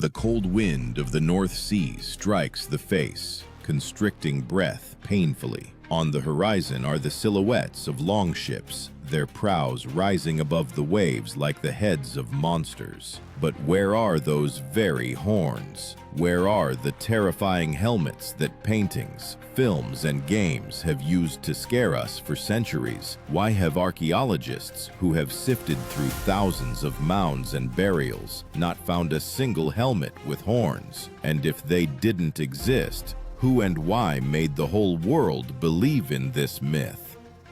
The cold wind of the North Sea strikes the face, constricting breath painfully. On the horizon are the silhouettes of longships, their prows rising above the waves like the heads of monsters. But where are those very horns? Where are the terrifying helmets that paintings, films, and games have used to scare us for centuries? Why have archaeologists, who have sifted through thousands of mounds and burials, not found a single helmet with horns? And if they didn't exist, who and why made the whole world believe in this myth?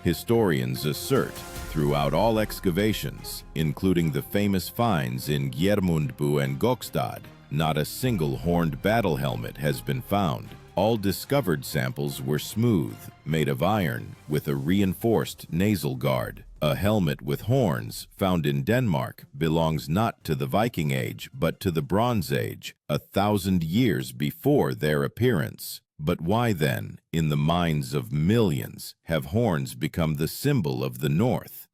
Historians assert, throughout all excavations, including the famous finds in Gjermundbu and Gokstad, not a single horned battle helmet has been found. All discovered samples were smooth, made of iron, with a reinforced nasal guard. A helmet with horns, found in Denmark, belongs not to the Viking Age, but to the Bronze Age, 1,000 years before their appearance. But why then, in the minds of millions, have horns become the symbol of the North?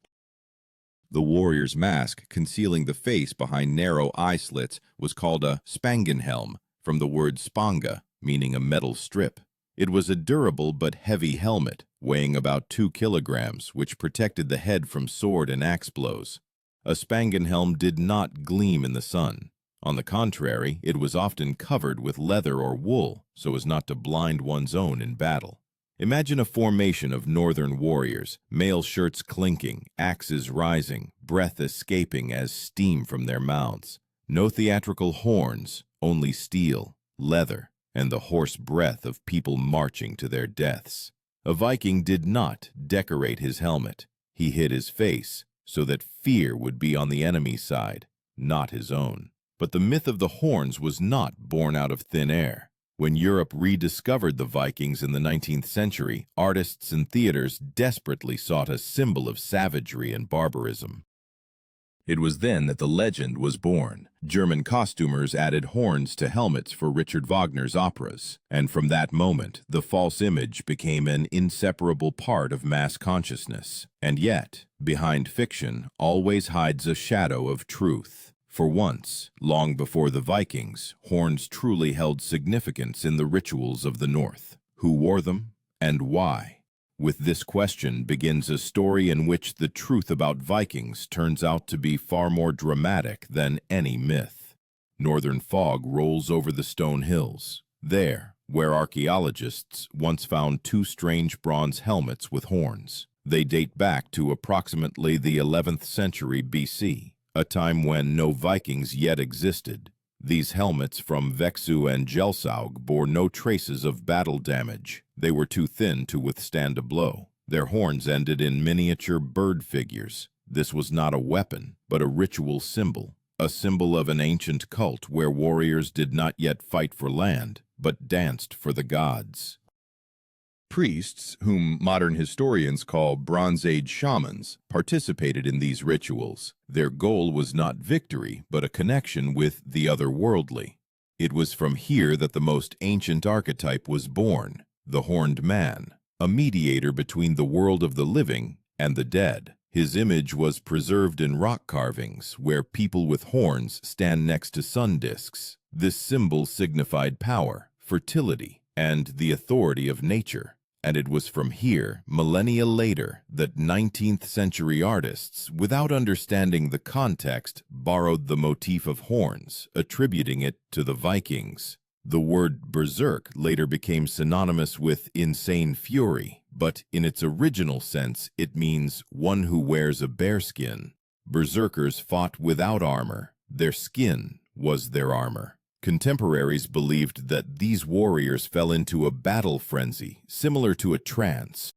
The warrior's mask, concealing the face behind narrow eye slits, was called a spangenhelm, from the word spanga, meaning a metal strip. It was a durable but heavy helmet, weighing about 2 kilograms, which protected the head from sword and axe blows. A spangenhelm did not gleam in the sun. On the contrary, it was often covered with leather or wool, so as not to blind one's own in battle. Imagine a formation of northern warriors, mail shirts clinking, axes rising, breath escaping as steam from their mouths. No theatrical horns, only steel, leather, and the hoarse breath of people marching to their deaths. A Viking did not decorate his helmet. He hid his face so that fear would be on the enemy's side, not his own. But the myth of the horns was not born out of thin air. When Europe rediscovered the Vikings in the 19th century, artists and theaters desperately sought a symbol of savagery and barbarism. It was then that the legend was born. German costumers added horns to helmets for Richard Wagner's operas, and from that moment, the false image became an inseparable part of mass consciousness. And yet, behind fiction always hides a shadow of truth. For once, long before the Vikings, horns truly held significance in the rituals of the North. Who wore them, and why? With this question begins a story in which the truth about Vikings turns out to be far more dramatic than any myth. Northern fog rolls over the stone hills. There, where archaeologists once found 2 strange bronze helmets with horns. They date back to approximately the 11th century BC. A time when no Vikings yet existed. These helmets from Vexu and Gelsaug bore no traces of battle damage. They were too thin to withstand a blow. Their horns ended in miniature bird figures. This was not a weapon, but a ritual symbol. A symbol of an ancient cult where warriors did not yet fight for land, but danced for the gods. Priests, whom modern historians call Bronze Age shamans, participated in these rituals. Their goal was not victory, but a connection with the otherworldly. It was from here that the most ancient archetype was born, the horned man, a mediator between the world of the living and the dead. His image was preserved in rock carvings, where people with horns stand next to sun disks. This symbol signified power, fertility, and the authority of nature. And it was from here, millennia later, that 19th century artists, without understanding the context, borrowed the motif of horns, attributing it to the Vikings. The word berserk later became synonymous with insane fury, but in its original sense it means one who wears a bearskin. Berserkers fought without armor. Their skin was their armor. Contemporaries believed that these warriors fell into a battle frenzy, similar to a trance.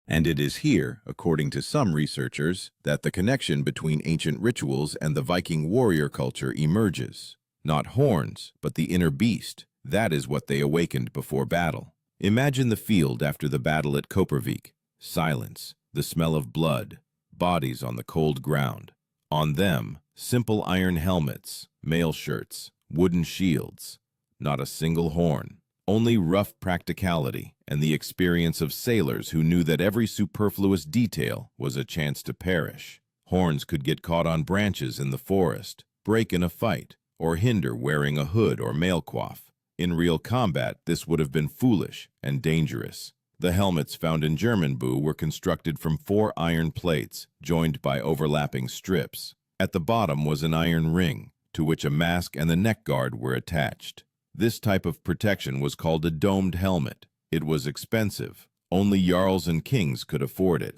And it is here, according to some researchers, that the connection between ancient rituals and the Viking warrior culture emerges. Not horns, but the inner beast. That is what they awakened before battle. Imagine the field after the battle at Kopervik. Silence, the smell of blood, bodies on the cold ground. On them, simple iron helmets, mail shirts, wooden shields, not a single horn, only rough practicality and the experience of sailors who knew that every superfluous detail was a chance to perish. Horns could get caught on branches in the forest, break in a fight, or hinder wearing a hood or mailcoif. In real combat, this would have been foolish and dangerous. The helmets found in German Boo were constructed from 4 iron plates, joined by overlapping strips. At the bottom was an iron ring, to which a mask and the neck guard were attached. This type of protection was called a domed helmet. It was expensive. Only jarls and kings could afford it.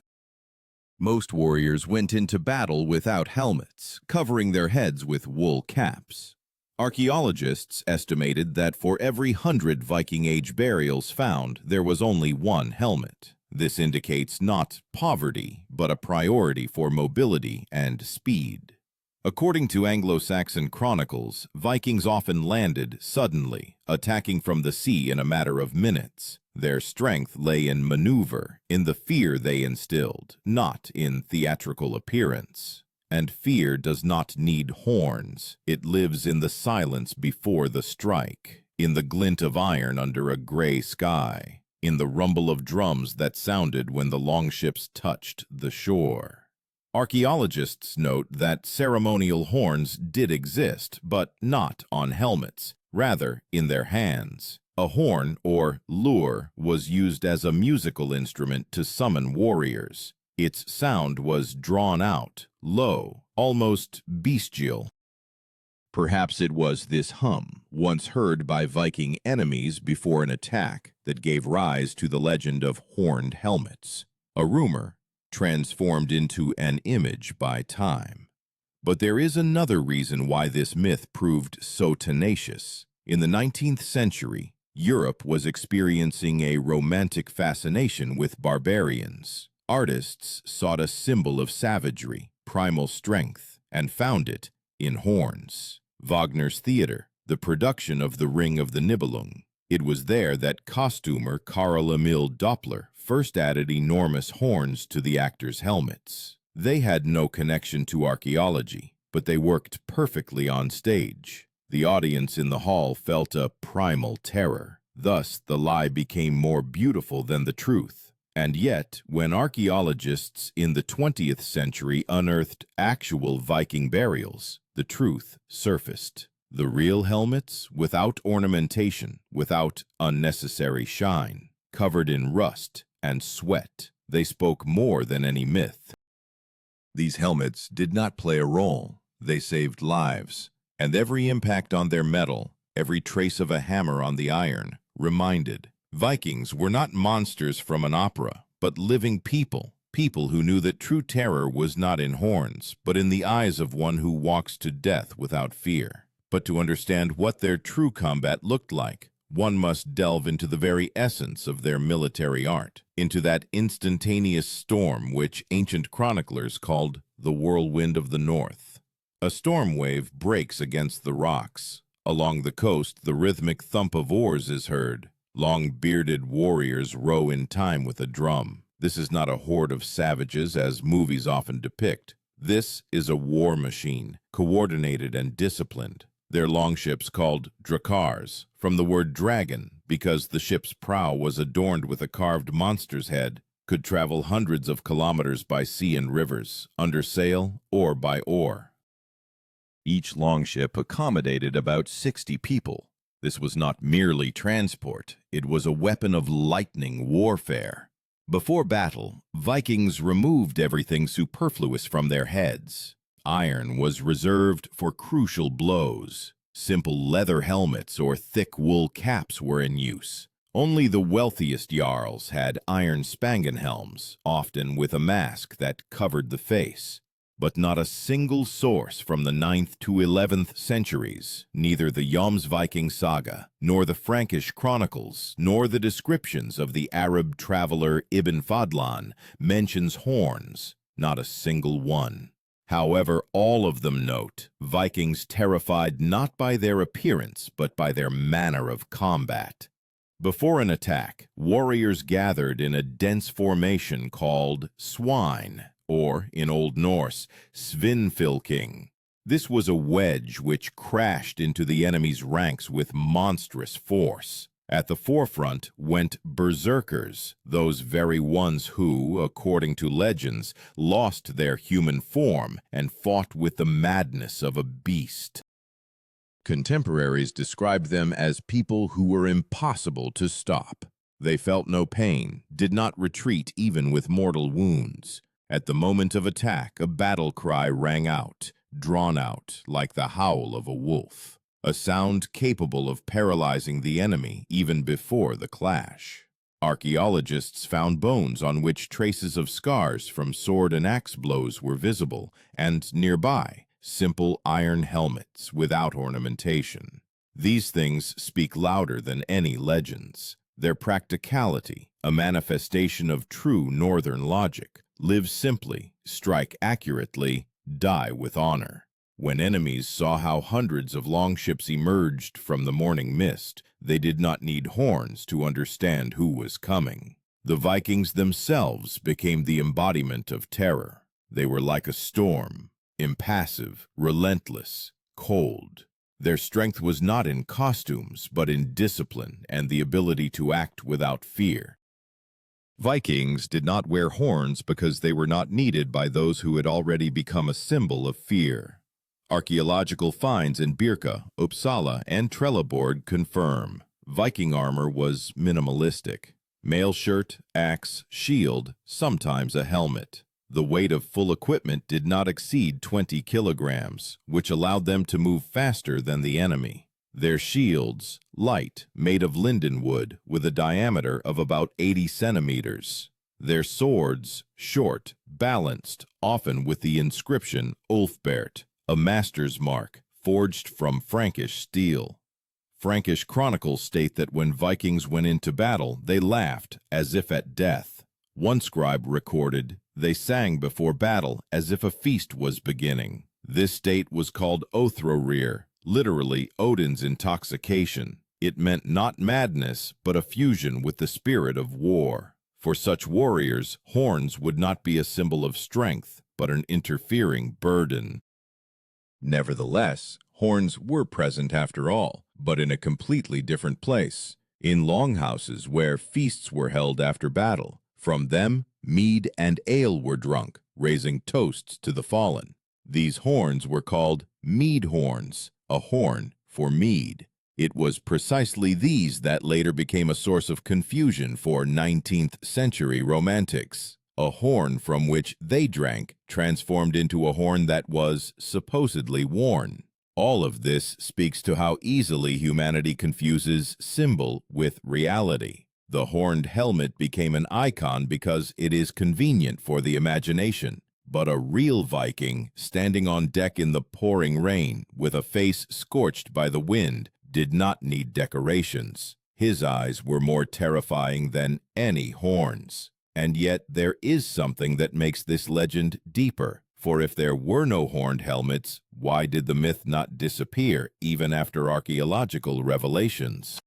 Most warriors went into battle without helmets, covering their heads with wool caps. Archaeologists estimated that for every 100 Viking Age burials found, there was only 1 helmet. This indicates not poverty, but a priority for mobility and speed. According to Anglo-Saxon chronicles, Vikings often landed suddenly, attacking from the sea in a matter of minutes. Their strength lay in maneuver, in the fear they instilled, not in theatrical appearance. And fear does not need horns. It lives in the silence before the strike, in the glint of iron under a gray sky, in the rumble of drums that sounded when the longships touched the shore. Archaeologists note that ceremonial horns did exist, but not on helmets, rather in their hands. A horn, or lure, was used as a musical instrument to summon warriors. Its sound was drawn out, low, almost bestial. Perhaps it was this hum, once heard by Viking enemies before an attack, that gave rise to the legend of horned helmets, a rumor transformed into an image by time. But there is another reason why this myth proved so tenacious. In the 19th century, Europe was experiencing a romantic fascination with barbarians. Artists sought a symbol of savagery, primal strength, and found it in horns. Wagner's theater, the production of The Ring of the Nibelung. It was there that costumer Karl Emil Doppler first added enormous horns to the actors' helmets. They had no connection to archaeology, but they worked perfectly on stage. The audience in the hall felt a primal terror. Thus, the lie became more beautiful than the truth. And yet, when archaeologists in the 20th century unearthed actual Viking burials, the truth surfaced. The real helmets, without ornamentation, without unnecessary shine, covered in rust and sweat, they spoke more than any myth. These helmets did not play a role. They saved lives, and every impact on their metal, every trace of a hammer on the iron, reminded. Vikings were not monsters from an opera, but living people, people who knew that true terror was not in horns, but in the eyes of one who walks to death without fear. But to understand what their true combat looked like, one must delve into the very essence of their military art, into that instantaneous storm which ancient chroniclers called the whirlwind of the north. A storm wave breaks against the rocks. Along the coast, the rhythmic thump of oars is heard. Long-bearded warriors row in time with a drum. This is not a horde of savages, as movies often depict. This is a war machine, coordinated and disciplined. Their longships, called drakars, from the word dragon, because the ship's prow was adorned with a carved monster's head, could travel hundreds of kilometers by sea and rivers, under sail or by oar. Each longship accommodated about 60 people. This was not merely transport, it was a weapon of lightning warfare. Before battle, Vikings removed everything superfluous from their heads. Iron was reserved for crucial blows. Simple leather helmets or thick wool caps were in use. Only the wealthiest jarls had iron spangenhelms, often with a mask that covered the face. But not a single source from the 9th to 11th centuries, neither the Jomsviking saga, nor the Frankish chronicles, nor the descriptions of the Arab traveler Ibn Fadlan, mentions horns, not a single one. However, all of them note Vikings terrified not by their appearance, but by their manner of combat. Before an attack, warriors gathered in a dense formation called swine, or, in Old Norse, svinfylking. This was a wedge which crashed into the enemy's ranks with monstrous force. At the forefront went berserkers, those very ones who, according to legends, lost their human form and fought with the madness of a beast. Contemporaries described them as people who were impossible to stop. They felt no pain, did not retreat even with mortal wounds. At the moment of attack, a battle cry rang out, drawn out like the howl of a wolf, a sound capable of paralyzing the enemy even before the clash. Archaeologists found bones on which traces of scars from sword and axe blows were visible, and nearby, simple iron helmets without ornamentation. These things speak louder than any legends. Their practicality, a manifestation of true northern logic: live simply, strike accurately, die with honor. When enemies saw how hundreds of longships emerged from the morning mist, they did not need horns to understand who was coming. The Vikings themselves became the embodiment of terror. They were like a storm, impassive, relentless, cold. Their strength was not in costumes, but in discipline and the ability to act without fear. Vikings did not wear horns because they were not needed by those who had already become a symbol of fear. Archaeological finds in Birka, Uppsala, and Trelleborg confirm Viking armor was minimalistic. Mail shirt, axe, shield, sometimes a helmet. The weight of full equipment did not exceed 20 kilograms, which allowed them to move faster than the enemy. Their shields, light, made of linden wood, with a diameter of about 80 centimeters. Their swords, short, balanced, often with the inscription Ulfbert, a master's mark, forged from Frankish steel. Frankish chronicles state that when Vikings went into battle, they laughed, as if at death. One scribe recorded, "They sang before battle as if a feast was beginning." This state was called Othrorir, literally Odin's intoxication. It meant not madness, but a fusion with the spirit of war. For such warriors, horns would not be a symbol of strength, but an interfering burden. Nevertheless, horns were present after all, but in a completely different place, in longhouses where feasts were held after battle. From them, mead and ale were drunk, raising toasts to the fallen. These horns were called mead horns, a horn for mead. It was precisely these that later became a source of confusion for 19th century romantics. A horn from which they drank transformed into a horn that was supposedly worn. All of this speaks to how easily humanity confuses symbol with reality. The horned helmet became an icon because it is convenient for the imagination. But a real Viking, standing on deck in the pouring rain, with a face scorched by the wind, did not need decorations. His eyes were more terrifying than any horns. And yet there is something that makes this legend deeper. For if there were no horned helmets, why did the myth not disappear even after archaeological revelations?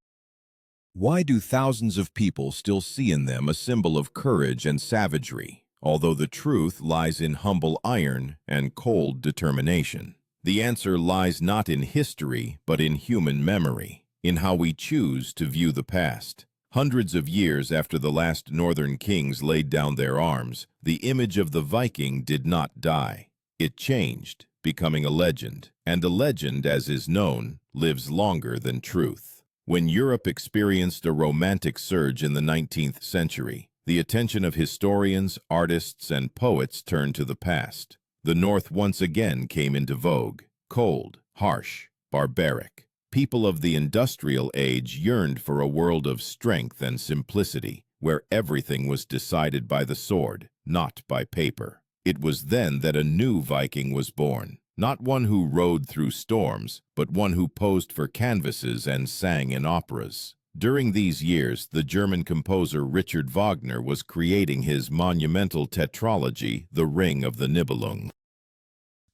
Why do thousands of people still see in them a symbol of courage and savagery, although the truth lies in humble iron and cold determination? The answer lies not in history, but in human memory, in how we choose to view the past. Hundreds of years after the last northern kings laid down their arms, the image of the Viking did not die. It changed, becoming a legend, and a legend, as is known, lives longer than truth. When Europe experienced a romantic surge in the 19th century, the attention of historians, artists, and poets turned to the past. The North once again came into vogue, cold, harsh, barbaric. People of the industrial age yearned for a world of strength and simplicity, where everything was decided by the sword, not by paper. It was then that a new Viking was born, not one who rode through storms, but one who posed for canvases and sang in operas. During these years, the German composer Richard Wagner was creating his monumental tetralogy, The Ring of the Nibelung.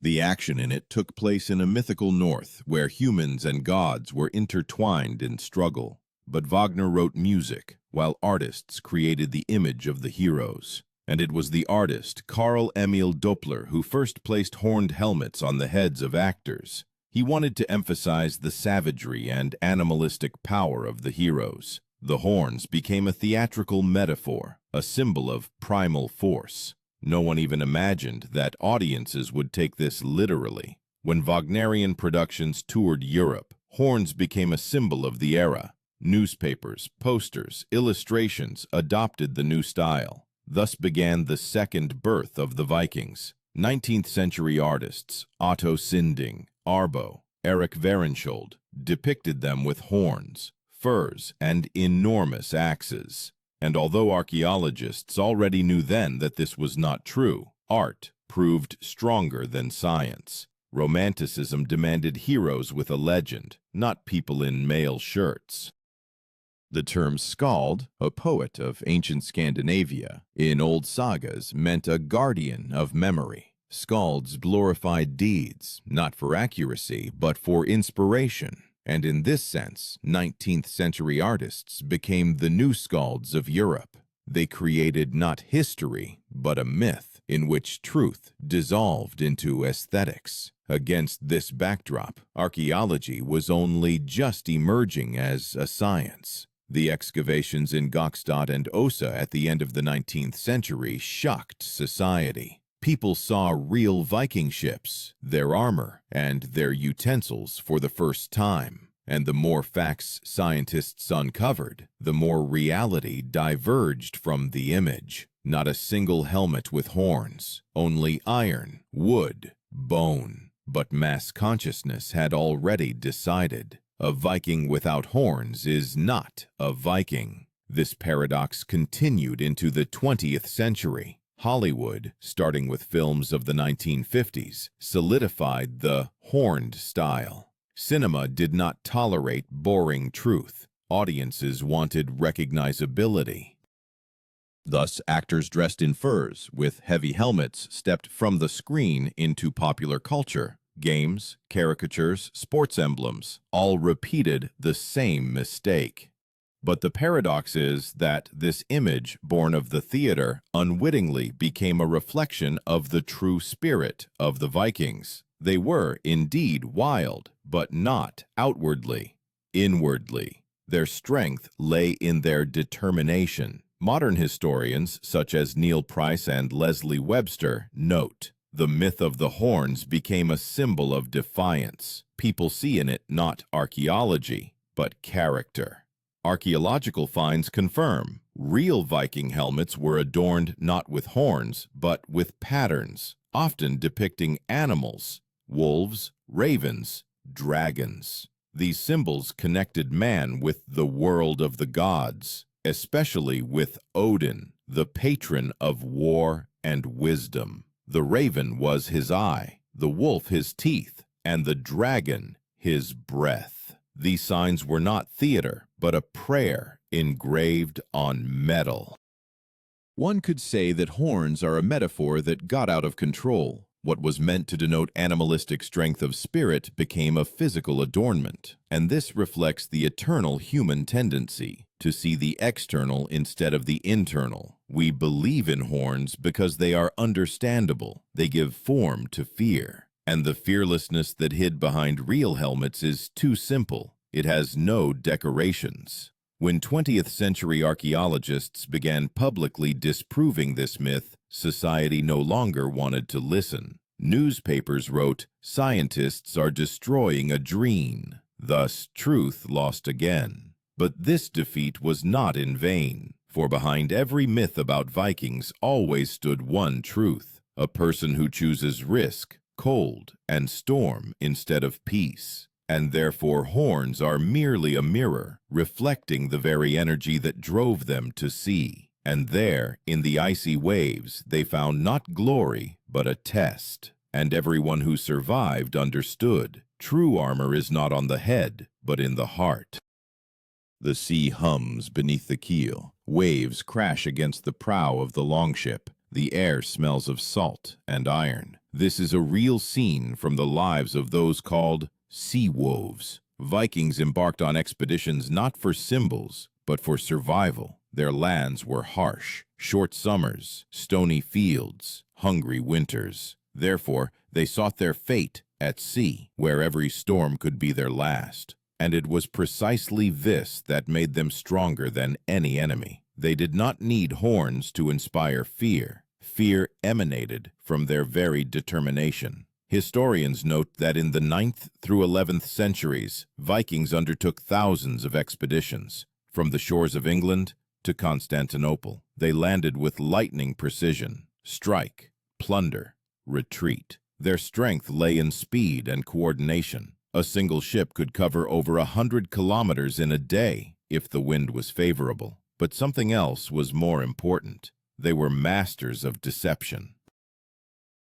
The action in it took place in a mythical North, where humans and gods were intertwined in struggle. But Wagner wrote music, while artists created the image of the heroes. And it was the artist Karl Emil Doppler who first placed horned helmets on the heads of actors. He wanted to emphasize the savagery and animalistic power of the heroes. The horns became a theatrical metaphor, a symbol of primal force. No one even imagined that audiences would take this literally. When Wagnerian productions toured Europe, horns became a symbol of the era. Newspapers, posters, illustrations adopted the new style. Thus began the second birth of the Vikings. 19th-century artists Otto Sinding, Arbo, Eric Werenskjold depicted them with horns, furs, and enormous axes. And although archaeologists already knew then that this was not true, art proved stronger than science. Romanticism demanded heroes with a legend, not people in mail shirts. The term skald, a poet of ancient Scandinavia, in old sagas meant a guardian of memory. Skalds glorified deeds, not for accuracy, but for inspiration. And in this sense, 19th-century artists became the new skalds of Europe. They created not history, but a myth in which truth dissolved into aesthetics. Against this backdrop, archaeology was only just emerging as a science. The excavations in Gokstad and Osa at the end of the 19th century shocked society. People saw real Viking ships, their armor, and their utensils for the first time. And the more facts scientists uncovered, the more reality diverged from the image. Not a single helmet with horns, only iron, wood, bone. But mass consciousness had already decided. A Viking without horns is not a Viking. This paradox continued into the 20th century. Hollywood, starting with films of the 1950s, solidified the horned style. Cinema did not tolerate boring truth. Audiences wanted recognizability. Thus, actors dressed in furs with heavy helmets stepped from the screen into popular culture. Games, caricatures, sports emblems, all repeated the same mistake. But the paradox is that this image, born of the theater, unwittingly became a reflection of the true spirit of the Vikings. They were indeed wild, but not outwardly, inwardly. Their strength lay in their determination. Modern historians, such as Neil Price and Leslie Webster, note, the myth of the horns became a symbol of defiance. People see in it not archaeology, but character. Archaeological finds confirm real Viking helmets were adorned not with horns, but with patterns, often depicting animals, wolves, ravens, dragons. These symbols connected man with the world of the gods, especially with Odin, the patron of war and wisdom. The raven was his eye, the wolf his teeth, and the dragon his breath. These signs were not theater, but a prayer engraved on metal. One could say that horns are a metaphor that got out of control. What was meant to denote animalistic strength of spirit became a physical adornment, and this reflects the eternal human tendency to see the external instead of the internal. We believe in horns because they are understandable. They give form to fear. And the fearlessness that hid behind real helmets is too simple. It has no decorations. When 20th century archaeologists began publicly disproving this myth, society no longer wanted to listen. Newspapers wrote, "Scientists are destroying a dream." Thus, truth lost again. But this defeat was not in vain, for behind every myth about Vikings always stood one truth: a person who chooses risk, cold, and storm instead of peace. And therefore horns are merely a mirror, reflecting the very energy that drove them to sea. And there, in the icy waves, they found not glory, but a test. And everyone who survived understood. True armor is not on the head, but in the heart. The sea hums beneath the keel. Waves crash against the prow of the longship. The air smells of salt and iron. This is a real scene from the lives of those called sea wolves. Vikings embarked on expeditions not for symbols, but for survival. Their lands were harsh, short summers, stony fields, hungry winters. Therefore, they sought their fate at sea, where every storm could be their last. And it was precisely this that made them stronger than any enemy. They did not need horns to inspire fear. Fear emanated from their very determination. Historians note that in the 9th through 11th centuries, Vikings undertook thousands of expeditions. From the shores of England to Constantinople, they landed with lightning precision: strike, plunder, retreat. Their strength lay in speed and coordination. A single ship could cover over 100 kilometers in a day if the wind was favorable. But something else was more important. They were masters of deception.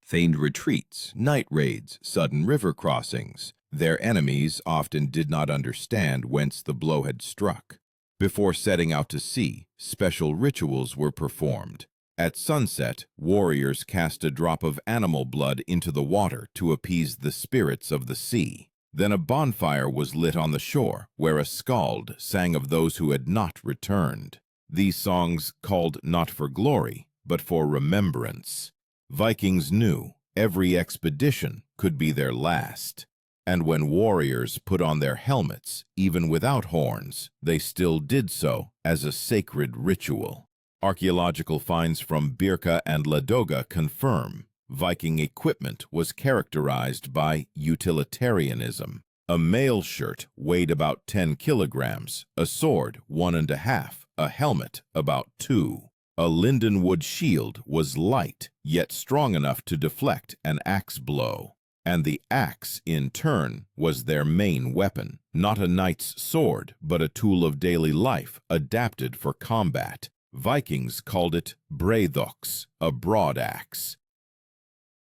Feigned retreats, night raids, sudden river crossings. Their enemies often did not understand whence the blow had struck. Before setting out to sea, special rituals were performed. At sunset, warriors cast a drop of animal blood into the water to appease the spirits of the sea. Then a bonfire was lit on the shore, where a skald sang of those who had not returned. These songs called not for glory, but for remembrance. Vikings knew every expedition could be their last. And when warriors put on their helmets, even without horns, they still did so as a sacred ritual. Archaeological finds from Birka and Ladoga confirm Viking equipment was characterized by utilitarianism. A mail shirt weighed about 10 kilograms, a sword 1.5, a helmet about 2. A lindenwood shield was light, yet strong enough to deflect an axe blow. And the axe, in turn, was their main weapon, not a knight's sword, but a tool of daily life, adapted for combat. Vikings called it breiðoks, a broad axe.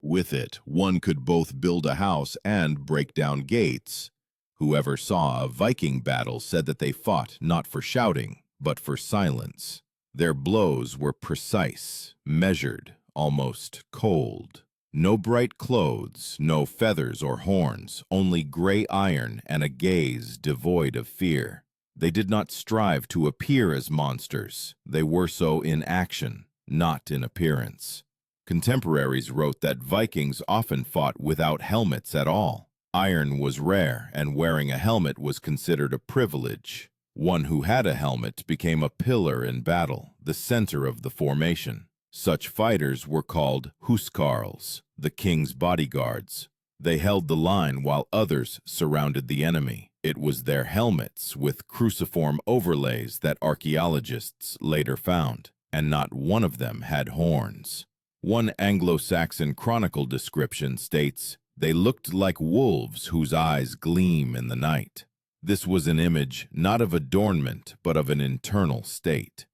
With it, one could both build a house and break down gates. Whoever saw a Viking battle said that they fought not for shouting, but for silence. Their blows were precise, measured, almost cold. No bright clothes, no feathers or horns, only gray iron and a gaze devoid of fear. They did not strive to appear as monsters. They were so in action, not in appearance. Contemporaries wrote that Vikings often fought without helmets at all. Iron was rare, and wearing a helmet was considered a privilege. One who had a helmet became a pillar in battle, the center of the formation. Such fighters were called huskarls, the king's bodyguards. They held the line while others surrounded the enemy. It was their helmets with cruciform overlays that archaeologists later found, and not one of them had horns. One Anglo-Saxon chronicle description states, "They looked like wolves whose eyes gleam in the night." This was an image not of adornment, but of an internal state.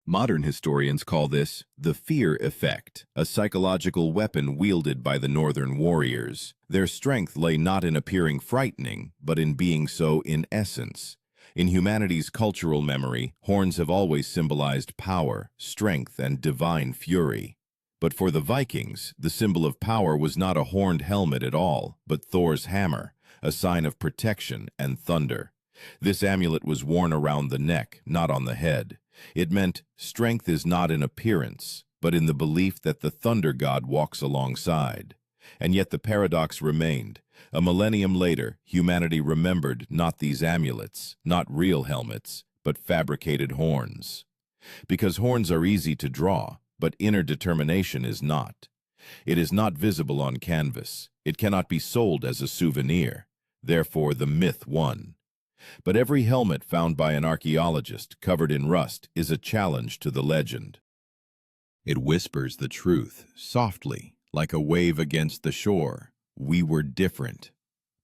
Modern historians call this the fear effect, a psychological weapon wielded by the northern warriors. Their strength lay not in appearing frightening, but in being so in essence. In humanity's cultural memory, horns have always symbolized power, strength, and divine fury. But for the Vikings, the symbol of power was not a horned helmet at all, but Thor's hammer, a sign of protection and thunder. This amulet was worn around the neck, not on the head. It meant strength is not in appearance, but in the belief that the thunder god walks alongside. And yet the paradox remained. A millennium later, humanity remembered not these amulets, not real helmets, but fabricated horns. Because horns are easy to draw, but inner determination is not. It is not visible on canvas. It cannot be sold as a souvenir. Therefore, the myth won. But every helmet found by an archaeologist covered in rust is a challenge to the legend. It whispers the truth, softly, like a wave against the shore. We were different.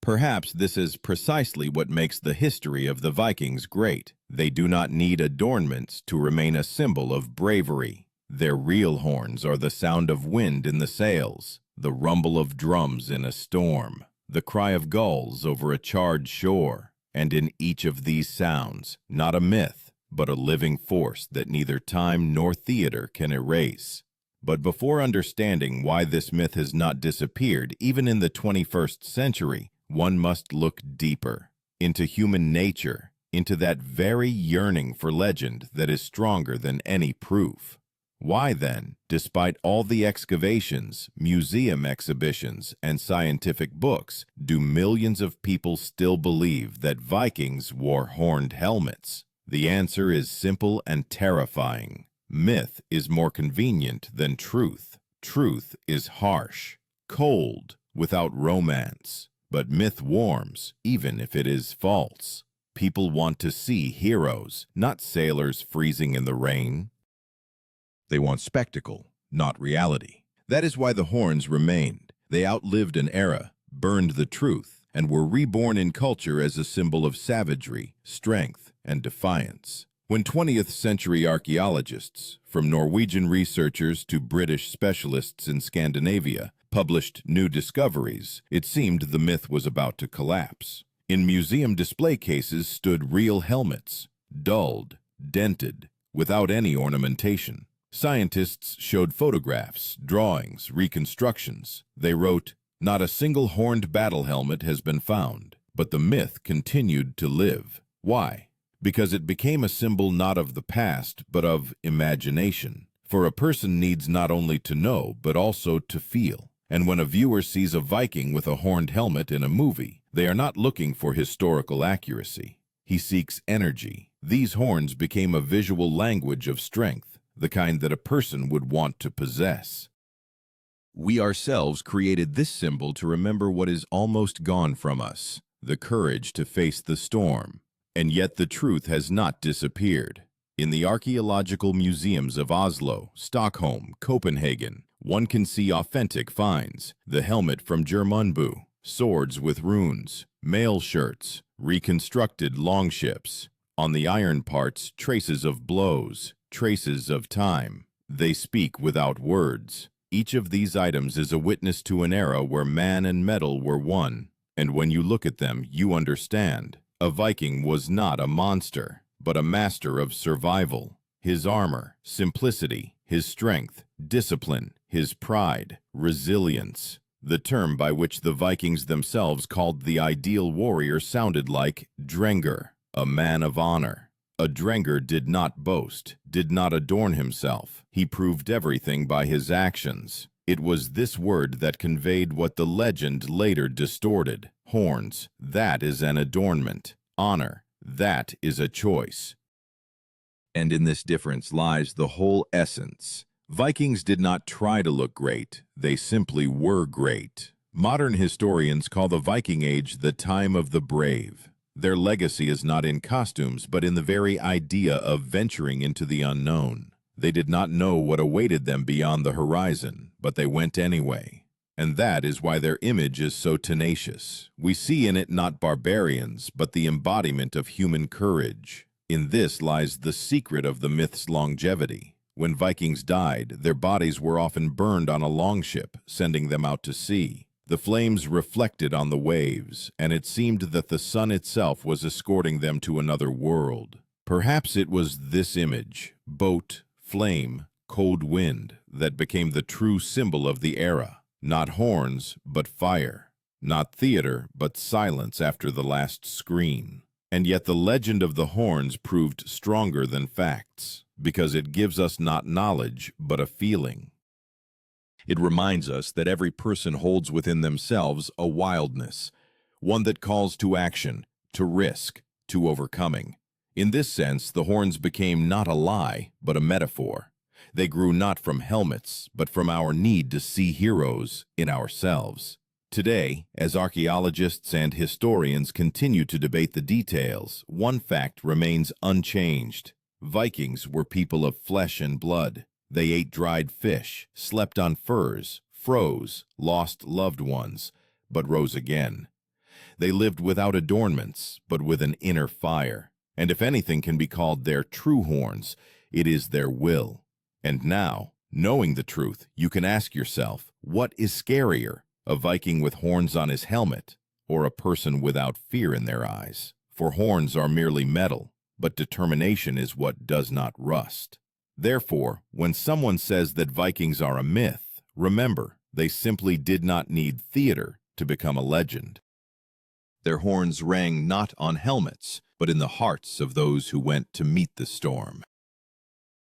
Perhaps this is precisely what makes the history of the Vikings great. They do not need adornments to remain a symbol of bravery. Their real horns are the sound of wind in the sails, the rumble of drums in a storm, the cry of gulls over a charred shore. And in each of these sounds, not a myth, but a living force that neither time nor theater can erase. But before understanding why this myth has not disappeared, even in the 21st century, one must look deeper, into human nature, into that very yearning for legend that is stronger than any proof. Why then, despite all the excavations, museum exhibitions, and scientific books, do millions of people still believe that Vikings wore horned helmets? The answer is simple and terrifying. Myth is more convenient than truth. Truth is harsh, cold, without romance. But myth warms, even if it is false. People want to see heroes, not sailors freezing in the rain. They want spectacle, not reality. That is why the horns remained. They outlived an era, burned the truth, and were reborn in culture as a symbol of savagery, strength, and defiance. When 20th century archaeologists, from Norwegian researchers to British specialists in Scandinavia, published new discoveries, it seemed the myth was about to collapse. In museum display cases stood real helmets, dulled, dented, without any ornamentation. Scientists showed photographs, drawings, reconstructions. They wrote, "Not a single horned battle helmet has been found." But the myth continued to live. Why? Because it became a symbol not of the past, but of imagination. For a person needs not only to know, but also to feel. And when a viewer sees a Viking with a horned helmet in a movie, they are not looking for historical accuracy. He seeks energy. These horns became a visual language of strength, the kind that a person would want to possess. We ourselves created this symbol to remember what is almost gone from us, the courage to face the storm. And yet the truth has not disappeared. In the archaeological museums of Oslo, Stockholm, Copenhagen, one can see authentic finds: the helmet from Jernmundbu, swords with runes, mail shirts, reconstructed longships. On the iron parts, traces of blows, traces of time. They speak without words. Each of these items is a witness to an era where man and metal were one. And when you look at them, you understand. A Viking was not a monster, but a master of survival. His armor, simplicity, his strength, discipline, his pride, resilience. The term by which the Vikings themselves called the ideal warrior sounded like Drenger, a man of honor. A Drenger did not boast, did not adorn himself. He proved everything by his actions. It was this word that conveyed what the legend later distorted. Horns, that is an adornment. Honor, that is a choice. And in this difference lies the whole essence. Vikings did not try to look great, they simply were great. Modern historians call the Viking Age the time of the brave. Their legacy is not in costumes, but in the very idea of venturing into the unknown. They did not know what awaited them beyond the horizon, but they went anyway. And that is why their image is so tenacious. We see in it not barbarians, but the embodiment of human courage. In this lies the secret of the myth's longevity. When Vikings died, their bodies were often burned on a longship, sending them out to sea. The flames reflected on the waves, and it seemed that the sun itself was escorting them to another world. Perhaps it was this image, boat, flame, cold wind, that became the true symbol of the era. Not horns, but fire. Not theater, but silence after the last scream. And yet the legend of the horns proved stronger than facts, because it gives us not knowledge, but a feeling. It reminds us that every person holds within themselves a wildness, one that calls to action, to risk, to overcoming. In this sense, the horns became not a lie, but a metaphor. They grew not from helmets, but from our need to see heroes in ourselves. Today, as archaeologists and historians continue to debate the details, one fact remains unchanged. Vikings were people of flesh and blood. They ate dried fish, slept on furs, froze, lost loved ones, but rose again. They lived without adornments, but with an inner fire. And if anything can be called their true horns, it is their will. And now, knowing the truth, you can ask yourself, what is scarier, a Viking with horns on his helmet, or a person without fear in their eyes? For horns are merely metal, but determination is what does not rust. Therefore, when someone says that Vikings are a myth, remember, they simply did not need theater to become a legend. Their horns rang not on helmets, but in the hearts of those who went to meet the storm.